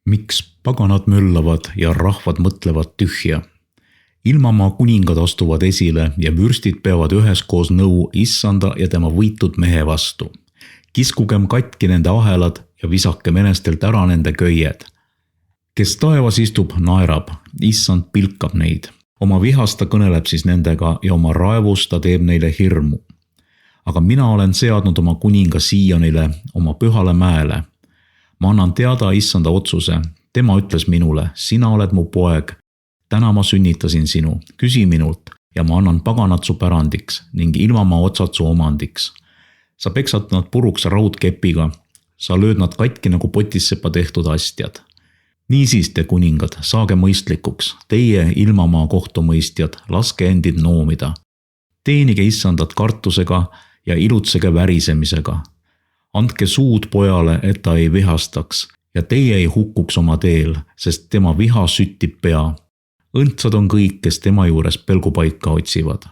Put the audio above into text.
Miks paganad möllavad ja rahvad mõtlevad tühja? Ilmamaa kuningad astuvad esile ja vürstid peavad üheskoos nõu issanda ja tema võitud mehe vastu. Kiskugem katki nende ahelad ja visake menestelt ära nende köied. Kes taevas istub, naerab, issand pilkab neid. Oma vihast ta kõneleb siis nendega ja oma raevust ta teeb neile hirmu. Aga mina olen seadnud oma kuninga Siionile, oma pühale mäele. Ma annan teada issanda otsuse. Tema ütles minule, sina oled mu poeg. Täna ma sünnitasin sinu, küsi minult ja ma annan paganad su pärandiks ning ilmamaa otsad su omandiks. Sa peksad nad puruks raudkepiga, sa lööd nad katki nagu potissepa tehtud astjad. Niisiis te kuningad, saage mõistlikuks, teie ilmamaa kohtumõistjad, laske endid noomida. Teenige issandat kartusega ja ilutsege värisemisega. Andke suud pojale, et ta ei vihastaks ja teie ei hukkuks oma teel, sest tema viha süttib pea. Õndsad on kõik, kes tema juures pelgupaika otsivad.